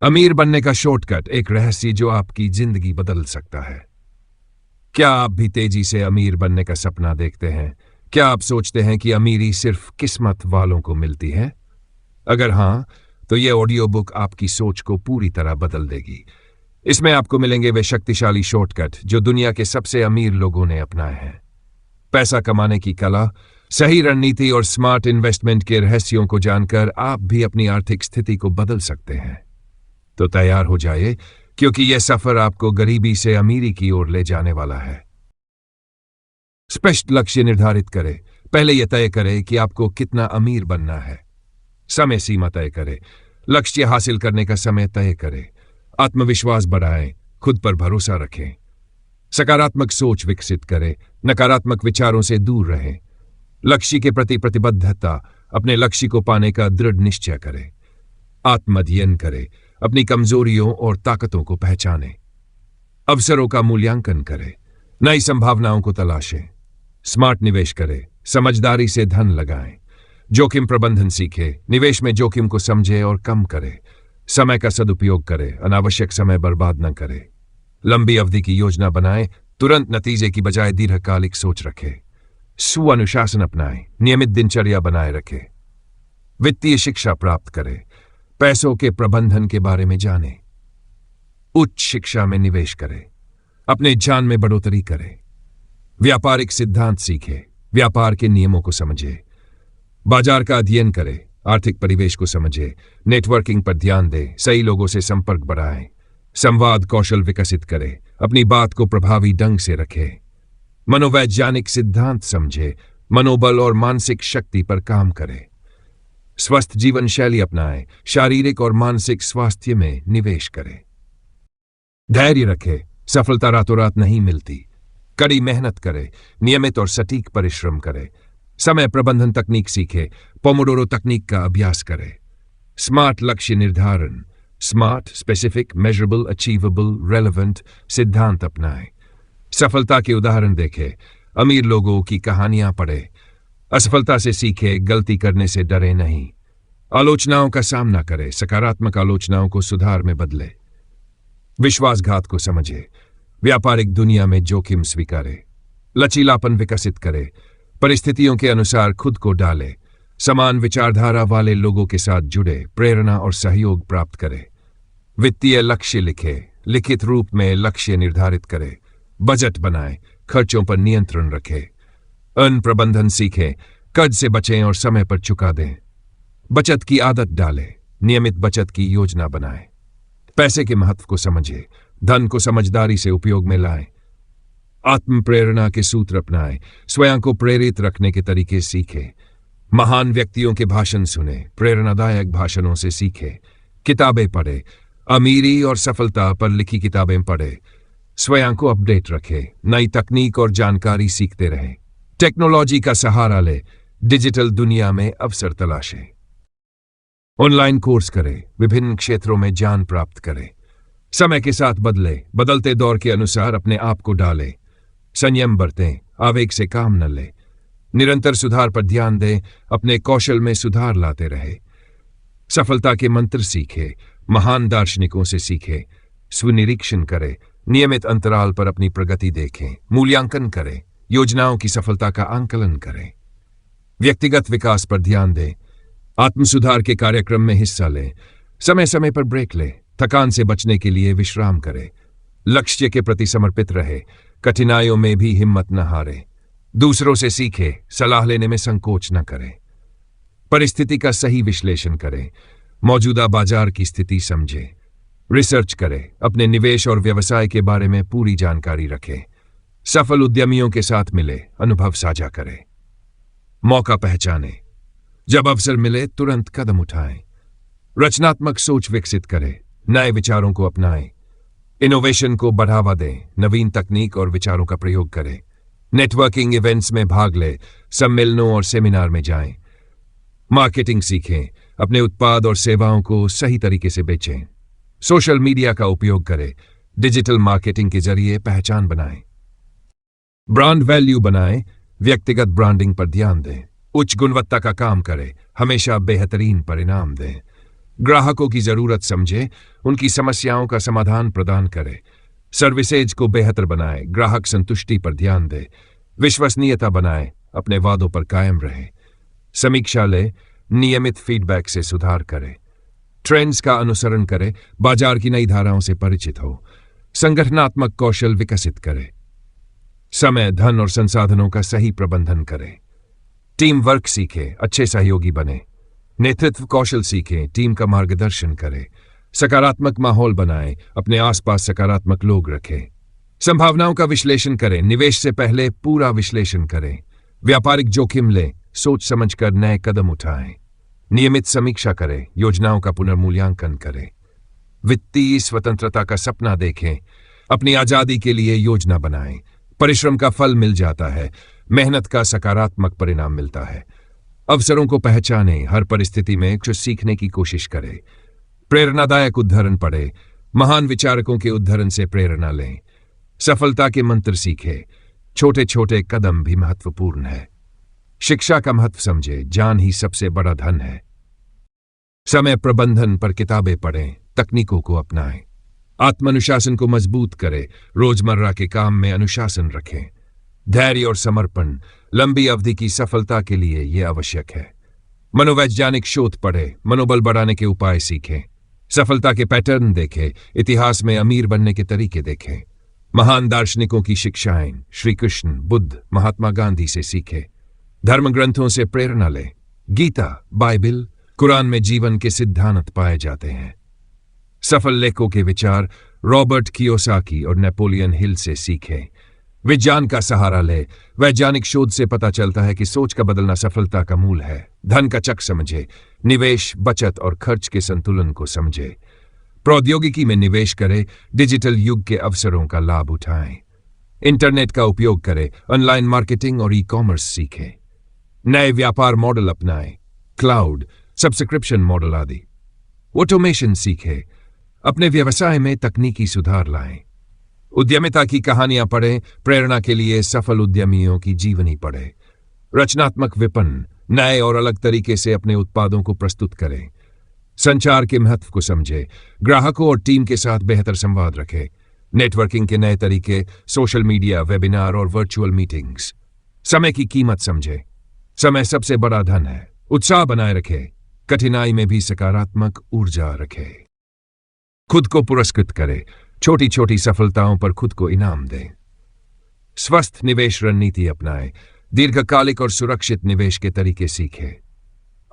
अमीर बनने का शॉर्टकट, एक रहस्य जो आपकी जिंदगी बदल सकता है। क्या आप भी तेजी से अमीर बनने का सपना देखते हैं? क्या आप सोचते हैं कि अमीरी सिर्फ किस्मत वालों को मिलती है? अगर हां, तो यह ऑडियो बुक आपकी सोच को पूरी तरह बदल देगी। इसमें आपको मिलेंगे वे शक्तिशाली शॉर्टकट जो दुनिया के सबसे अमीर लोगों ने अपनाए हैं। पैसा कमाने की कला, सही रणनीति और स्मार्ट इन्वेस्टमेंट के रहस्यों को जानकर आप भी अपनी आर्थिक स्थिति को बदल सकते हैं। तो तैयार हो जाइए, क्योंकि यह सफर आपको गरीबी से अमीरी की ओर ले जाने वाला है। स्पष्ट लक्ष्य निर्धारित करें। पहले यह तय करें कि आपको कितना अमीर बनना है। समय सीमा तय करें। लक्ष्य हासिल करने का समय तय करें। आत्मविश्वास बढ़ाएं, खुद पर भरोसा रखें। सकारात्मक सोच विकसित करें, नकारात्मक विचारों से दूर रहें। लक्ष्य के प्रति प्रतिबद्धता, अपने लक्ष्य को पाने का दृढ़ निश्चय करें। आत्मअध्ययन करें, अपनी कमजोरियों और ताकतों को पहचानें। अवसरों का मूल्यांकन करें, नई संभावनाओं को तलाशें। स्मार्ट निवेश करें, समझदारी से धन लगाएं। जोखिम प्रबंधन सीखें, निवेश में जोखिम को समझें और कम करें। समय का सदुपयोग करें, अनावश्यक समय बर्बाद न करें। लंबी अवधि की योजना बनाएं, तुरंत नतीजे की बजाय दीर्घकालिक सोच रखें। सुअनुशासन अपनाएं, नियमित दिनचर्या बनाए रखें। वित्तीय शिक्षा प्राप्त करें, पैसों के प्रबंधन के बारे में जानें। उच्च शिक्षा में निवेश करें, अपने ज्ञान में बढ़ोतरी करें। व्यापारिक सिद्धांत सीखें, व्यापार के नियमों को समझें। बाजार का अध्ययन करें, आर्थिक परिवेश को समझें। नेटवर्किंग पर ध्यान दें, सही लोगों से संपर्क बढ़ाएं। संवाद कौशल विकसित करें, अपनी बात को प्रभावी ढंग से रखें। मनोवैज्ञानिक सिद्धांत समझें, मनोबल और मानसिक शक्ति पर काम करें। स्वस्थ जीवन शैली अपनाएं, शारीरिक और मानसिक स्वास्थ्य में निवेश करें। धैर्य रखें, सफलता रातों रात नहीं मिलती। कड़ी मेहनत करें, नियमित और सटीक परिश्रम करें। समय प्रबंधन तकनीक सीखें, पोमोडोरो तकनीक का अभ्यास करें। स्मार्ट लक्ष्य निर्धारण, smart, specific, measurable, achievable, relevant सिद्धांत अपनाएं। सफलता के उदाहरण देखें, अमीर लोगों की कहानियां पढ़ें। असफलता से सीखें, गलती करने से डरे नहीं। आलोचनाओं का सामना करें, सकारात्मक आलोचनाओं को सुधार में बदले। विश्वासघात को समझें, व्यापारिक दुनिया में जोखिम स्वीकारें। लचीलापन विकसित करें, परिस्थितियों के अनुसार खुद को डालें। समान विचारधारा वाले लोगों के साथ जुड़े, प्रेरणा और सहयोग प्राप्त करें। वित्तीय लक्ष्य लिखें, लिखित रूप में लक्ष्य निर्धारित करें। बजट बनाएं, खर्चों पर नियंत्रण रखें। अन्न प्रबंधन सीखें, कर्ज से बचें और समय पर चुका दें। बचत की आदत डालें, नियमित बचत की योजना बनाएं। पैसे के महत्व को समझें, धन को समझदारी से उपयोग में लाएं। आत्म प्रेरणा के सूत्र अपनाएं, स्वयं को प्रेरित रखने के तरीके सीखें। महान व्यक्तियों के भाषण सुनें, प्रेरणादायक भाषणों से सीखें। किताबें पढ़ें, अमीरी और सफलता पर लिखी किताबें पढ़ें। स्वयं को अपडेट रखें, नई तकनीक और जानकारी सीखते रहें। टेक्नोलॉजी का सहारा ले, डिजिटल दुनिया में अवसर तलाशें। ऑनलाइन कोर्स करें, विभिन्न क्षेत्रों में ज्ञान प्राप्त करें। समय के साथ बदलते दौर के अनुसार अपने आप को डालें। संयम बरतें, आवेग से काम न लें। निरंतर सुधार पर ध्यान दें, अपने कौशल में सुधार लाते रहे। सफलता के मंत्र सीखें, महान दार्शनिकों से सीखें। स्वनिरीक्षण करें, नियमित अंतराल पर अपनी प्रगति देखें। मूल्यांकन करें, योजनाओं की सफलता का आंकलन करें। व्यक्तिगत विकास पर ध्यान दें, आत्मसुधार के कार्यक्रम में हिस्सा लें। समय समय पर ब्रेक लें, थकान से बचने के लिए विश्राम करें। लक्ष्य के प्रति समर्पित रहे, कठिनाइयों में भी हिम्मत न हारें। दूसरों से सीखें, सलाह लेने में संकोच न करें। परिस्थिति का सही विश्लेषण करें, मौजूदा बाजार की स्थिति समझें। रिसर्च करें, अपने निवेश और व्यवसाय के बारे में पूरी जानकारी रखें। सफल उद्यमियों के साथ मिले, अनुभव साझा करें। मौका पहचानें, जब अवसर मिले तुरंत कदम उठाएं। रचनात्मक सोच विकसित करें, नए विचारों को अपनाएं। इनोवेशन को बढ़ावा दें, नवीन तकनीक और विचारों का प्रयोग करें। नेटवर्किंग इवेंट्स में भाग लें, सम्मेलनों और सेमिनार में जाएं। मार्केटिंग सीखें, अपने उत्पाद और सेवाओं को सही तरीके से बेचें। सोशल मीडिया का उपयोग करें, डिजिटल मार्केटिंग के जरिए पहचान बनाएं। ब्रांड वैल्यू बनाएं, व्यक्तिगत ब्रांडिंग पर ध्यान दें। उच्च गुणवत्ता का काम करें, हमेशा बेहतरीन परिणाम दें। ग्राहकों की जरूरत समझे, उनकी समस्याओं का समाधान प्रदान करे, सर्विसेज को बेहतर बनाए, ग्राहक संतुष्टि पर ध्यान दे, विश्वसनीयता बनाए, अपने वादों पर कायम रहे, समीक्षा ले, नियमित फीडबैक से सुधार करे, ट्रेंड्स का अनुसरण करे, बाजार की नई धाराओं से परिचित हो, संगठनात्मक कौशल विकसित करे, समय, धन और संसाधनों का सही प्रबंधन करे, टीम वर्क सीखे, अच्छे सहयोगी बने, नेतृत्व कौशल सीखें, टीम का मार्गदर्शन करें, सकारात्मक माहौल बनाएं, अपने आसपास सकारात्मक लोग रखें, संभावनाओं का विश्लेषण करें, निवेश से पहले पूरा विश्लेषण करें, व्यापारिक जोखिम लें, सोच समझकर नए कदम उठाएं, नियमित समीक्षा करें, योजनाओं का पुनर्मूल्यांकन करें, वित्तीय स्वतंत्रता का सपना देखें, अपनी आजादी के लिए योजना बनाएं, परिश्रम का फल मिल जाता है, मेहनत का सकारात्मक परिणाम मिलता है, अवसरों को पहचानें, हर परिस्थिति में कुछ सीखने की कोशिश करें, प्रेरणादायक उद्धरण पढ़ें, महान विचारकों के उद्धरण से प्रेरणा लें, सफलता के मंत्र सीखें, छोटे छोटे कदम भी महत्वपूर्ण है, शिक्षा का महत्व समझे, ज्ञान ही सबसे बड़ा धन है, समय प्रबंधन पर किताबें पढ़ें, तकनीकों को अपनाएं, आत्मानुशासन को मजबूत करें, रोजमर्रा के काम में अनुशासन रखें, धैर्य और समर्पण लंबी अवधि की सफलता के लिए यह आवश्यक है, मनोवैज्ञानिक शोध पढ़ें, मनोबल बढ़ाने के उपाय सीखें, सफलता के पैटर्न देखें, इतिहास में अमीर बनने के तरीके देखें, महान दार्शनिकों की शिक्षाएं श्री कृष्ण, बुद्ध, महात्मा गांधी से सीखें, धर्म ग्रंथों से प्रेरणा लें, गीता, बाइबिल, कुरान में जीवन के सिद्धांत पाए जाते हैं, सफल लेखकों के विचार रॉबर्ट कियोसाकी और नेपोलियन हिल से सीखें, विज्ञान का सहारा ले, वैज्ञानिक शोध से पता चलता है कि सोच का बदलना सफलता का मूल है, धन का चक्र समझे, निवेश, बचत और खर्च के संतुलन को समझे, प्रौद्योगिकी में निवेश करें, डिजिटल युग के अवसरों का लाभ उठाएं, इंटरनेट का उपयोग करें, ऑनलाइन मार्केटिंग और ई-कॉमर्स सीखें, नए व्यापार मॉडल अपनाएं, क्लाउड, सब्सक्रिप्शन मॉडल आदि, ऑटोमेशन सीखें, अपने व्यवसाय में तकनीकी सुधार लाएं, उद्यमिता की कहानियां पढ़ें, प्रेरणा के लिए सफल उद्यमियों की जीवनी पढ़ें, रचनात्मक विपणन, नए और अलग तरीके से अपने उत्पादों को प्रस्तुत करें, संचार के महत्व को समझें, ग्राहकों और टीम के साथ बेहतर संवाद रखें, नेटवर्किंग के नए तरीके, सोशल मीडिया, वेबिनार और वर्चुअल मीटिंग्स, समय की कीमत समझें, समय सबसे बड़ा धन है, उत्साह बनाए रखें, कठिनाई में भी सकारात्मक ऊर्जा रखें, खुद को पुरस्कृत करें, छोटी छोटी सफलताओं पर खुद को इनाम दें, स्वस्थ निवेश रणनीति अपनाएं, दीर्घकालिक और सुरक्षित निवेश के तरीके सीखें,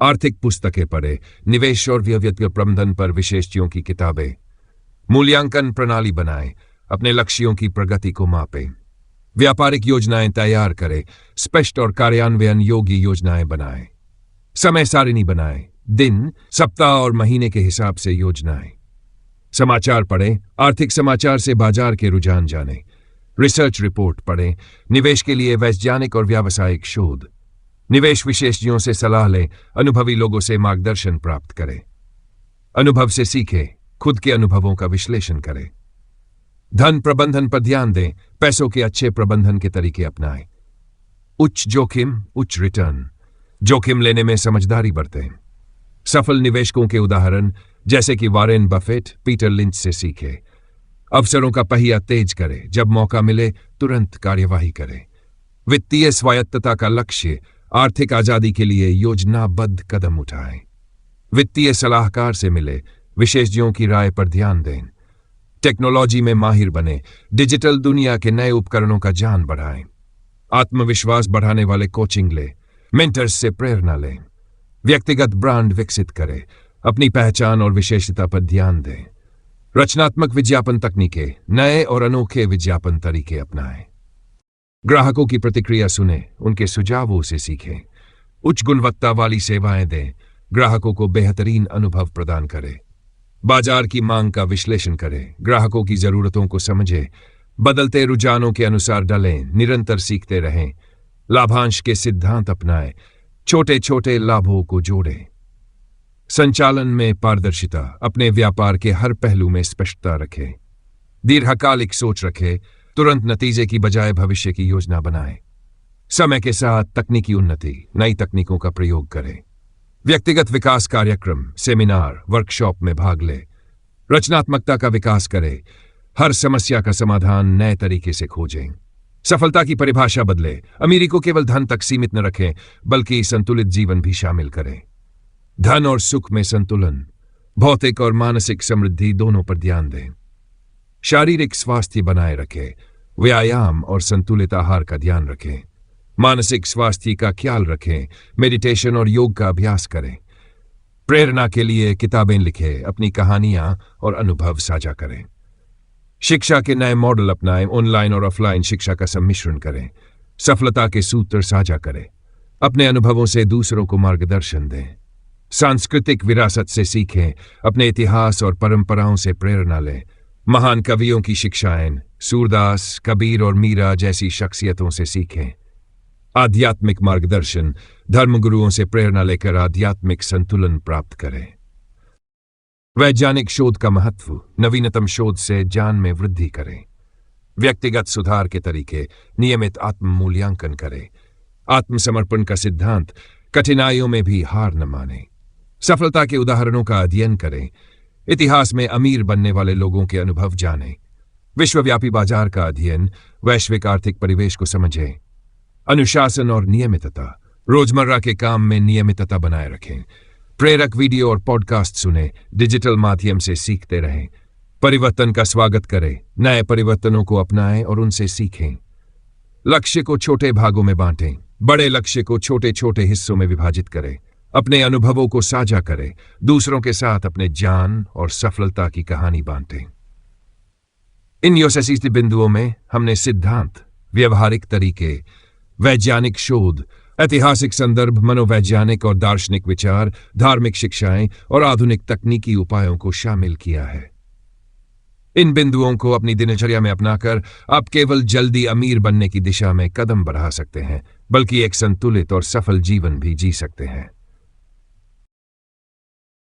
आर्थिक पुस्तकें पढ़ें, निवेश और व्यक्तिगत प्रबंधन पर विशेषज्ञों की किताबें, मूल्यांकन प्रणाली बनाएं, अपने लक्ष्यों की प्रगति को मापें, व्यापारिक योजनाएं तैयार करें, स्पष्ट और कार्यान्वयन योग्य योजनाएं बनाएं, समय सारिणी बनाएं, दिन, सप्ताह और महीने के हिसाब से योजनाएं, समाचार पढ़ें, आर्थिक समाचार से बाजार के रुझान जानें, रिसर्च रिपोर्ट पढ़ें, निवेश के लिए वैज्ञानिक और व्यावसायिक शोध, निवेश विशेषज्ञों से सलाह लें, अनुभवी लोगों से मार्गदर्शन प्राप्त करें, अनुभव से सीखें, खुद के अनुभवों का विश्लेषण करें, धन प्रबंधन पर ध्यान दें, पैसों के अच्छे प्रबंधन के तरीके अपनाएं, उच्च जोखिम, उच्च रिटर्न, जोखिम लेने में समझदारी बरतें, सफल निवेशकों के उदाहरण जैसे कि वॉरेन बफेट, पीटर लिंच से सीखें, अवसरों का पहिया तेज करें, जब मौका मिले तुरंत कार्यवाही करें, वित्तीय स्वायत्तता का लक्ष्य, आर्थिक आजादी के लिए योजनाबद्ध कदम उठाएं, वित्तीय सलाहकार से मिले, विशेषज्ञों की राय पर ध्यान दें, टेक्नोलॉजी में माहिर बने, डिजिटल दुनिया के नए उपकरणों का ज्ञान बढ़ाएं, आत्मविश्वास बढ़ाने वाले कोचिंग लें, मेंटर्स से प्रेरणा लें, व्यक्तिगत ब्रांड विकसित करें, अपनी पहचान और विशेषता पर ध्यान दें, रचनात्मक विज्ञापन तकनीकें, नए और अनोखे विज्ञापन तरीके अपनाएं, ग्राहकों की प्रतिक्रिया सुनें, उनके सुझावों से सीखें, उच्च गुणवत्ता वाली सेवाएं दें, ग्राहकों को बेहतरीन अनुभव प्रदान करें, बाजार की मांग का विश्लेषण करें, ग्राहकों की जरूरतों को समझें, बदलते रुझानों के अनुसार डलें, निरंतर सीखते रहें, लाभांश के सिद्धांत अपनाएं, छोटे छोटे लाभों को जोड़ें, संचालन में पारदर्शिता, अपने व्यापार के हर पहलू में स्पष्टता रखें, दीर्घकालिक सोच रखें, तुरंत नतीजे की बजाय भविष्य की योजना बनाएं, समय के साथ तकनीकी उन्नति, नई तकनीकों का प्रयोग करें, व्यक्तिगत विकास कार्यक्रम, सेमिनार, वर्कशॉप में भाग ले। रचनात्मकता का विकास करें। हर समस्या का समाधान नए तरीके से खोजें। सफलता की परिभाषा बदले। अमीरी को केवल धन तक सीमित न रखें, बल्कि संतुलित जीवन भी शामिल करें। धन और सुख में संतुलन। भौतिक और मानसिक समृद्धि दोनों पर ध्यान दें। शारीरिक स्वास्थ्य बनाए रखें। व्यायाम और संतुलित आहार का ध्यान रखें। मानसिक स्वास्थ्य का ख्याल रखें। मेडिटेशन और योग का अभ्यास करें। प्रेरणा के लिए किताबें लिखें। अपनी कहानियां और अनुभव साझा करें। शिक्षा के नए मॉडल अपनाएं। ऑनलाइन और ऑफलाइन शिक्षा का सम्मिश्रण करें। सफलता के सूत्र साझा करें। अपने अनुभवों से दूसरों को मार्गदर्शन दें। सांस्कृतिक विरासत से सीखें। अपने इतिहास और परंपराओं से प्रेरणा लें। महान कवियों की शिक्षाएं, सूरदास, कबीर और मीरा जैसी शख्सियतों से सीखें। आध्यात्मिक मार्गदर्शन। धर्मगुरुओं से प्रेरणा लेकर आध्यात्मिक संतुलन प्राप्त करें। वैज्ञानिक शोध का महत्व। नवीनतम शोध से ज्ञान में वृद्धि करें। व्यक्तिगत सुधार के तरीके। नियमित आत्म मूल्यांकन करें। आत्मसमर्पण का सिद्धांत। कठिनाइयों में भी हार न मानें। सफलता के उदाहरणों का अध्ययन करें। इतिहास में अमीर बनने वाले लोगों के अनुभव जानें। विश्वव्यापी बाजार का अध्ययन। वैश्विक आर्थिक परिवेश को समझें। अनुशासन और नियमितता। रोजमर्रा के काम में नियमितता बनाए रखें। प्रेरक वीडियो और पॉडकास्ट सुनें। डिजिटल माध्यम से सीखते रहें। परिवर्तन का स्वागत करें। नए परिवर्तनों को अपनाएं और उनसे सीखें। लक्ष्य को छोटे भागों में बांटें। बड़े लक्ष्य को छोटे छोटे हिस्सों में विभाजित करें। अपने अनुभवों को साझा करें। दूसरों के साथ अपने ज्ञान और सफलता की कहानी बांटें। इन यशस्वी बिंदुओं में हमने सिद्धांत, व्यवहारिक तरीके, वैज्ञानिक शोध, ऐतिहासिक संदर्भ, मनोवैज्ञानिक और दार्शनिक विचार, धार्मिक शिक्षाएं और आधुनिक तकनीकी उपायों को शामिल किया है। इन बिंदुओं को अपनी दिनचर्या में अपनाकर आप केवल जल्दी अमीर बनने की दिशा में कदम बढ़ा सकते हैं, बल्कि एक संतुलित और सफल जीवन भी जी सकते हैं।